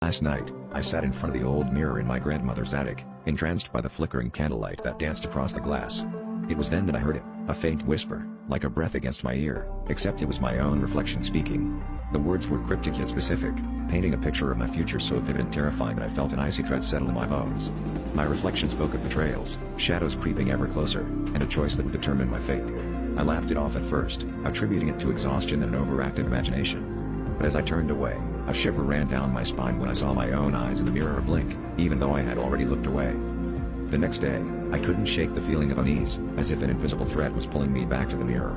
Last night, I sat in front of the old mirror in my grandmother's attic, entranced by the flickering candlelight that danced across the glass. It was then that I heard it, a faint whisper, like a breath against my ear, except it was my own reflection speaking. The words were cryptic yet specific, painting a picture of my future so vivid and terrifying that I felt an icy dread settle in my bones. My reflection spoke of betrayals, shadows creeping ever closer, and a choice that would determine my fate. I laughed it off at first, attributing it to exhaustion and an overactive imagination. But as I turned away, a shiver ran down my spine when I saw my own eyes in the mirror blink, even though I had already looked away. The next day, I couldn't shake the feeling of unease, as if an invisible thread was pulling me back to the mirror.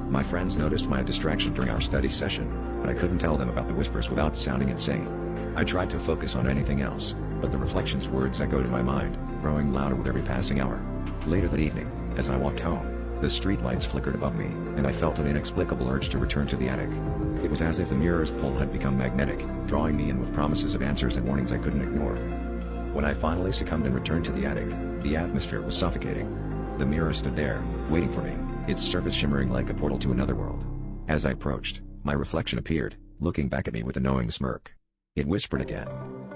My friends noticed my distraction during our study session, but I couldn't tell them about the whispers without sounding insane. I tried to focus on anything else, but the reflection's words echoed in my mind, growing louder with every passing hour. Later that evening, as I walked home, the streetlights flickered above me, and I felt an inexplicable urge to return to the attic. It was as if the mirror's pull had become magnetic, drawing me in with promises of answers and warnings I couldn't ignore. When I finally succumbed and returned to the attic, the atmosphere was suffocating. The mirror stood there, waiting for me, its surface shimmering like a portal to another world. As I approached, my reflection appeared, looking back at me with a knowing smirk. It whispered again,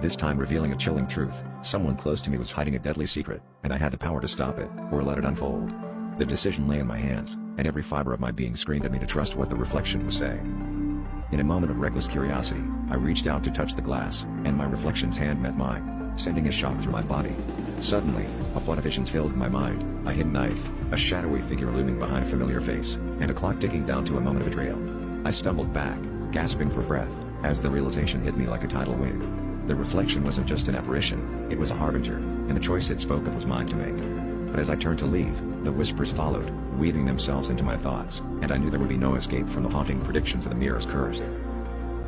this time revealing a chilling truth: someone close to me was hiding a deadly secret, and I had the power to stop it, or let it unfold. The decision lay in my hands, and every fiber of my being screamed at me to trust what the reflection was saying. In a moment of reckless curiosity, I reached out to touch the glass, and my reflection's hand met mine, sending a shock through my body. Suddenly, a flood of visions filled my mind: a hidden knife, a shadowy figure looming behind a familiar face, and a clock ticking down to a moment of betrayal. I stumbled back, gasping for breath, as the realization hit me like a tidal wave. The reflection wasn't just an apparition, it was a harbinger, and the choice it spoke of was mine to make. But as I turned to leave, the whispers followed, weaving themselves into my thoughts, and I knew there would be no escape from the haunting predictions of the mirror's curse.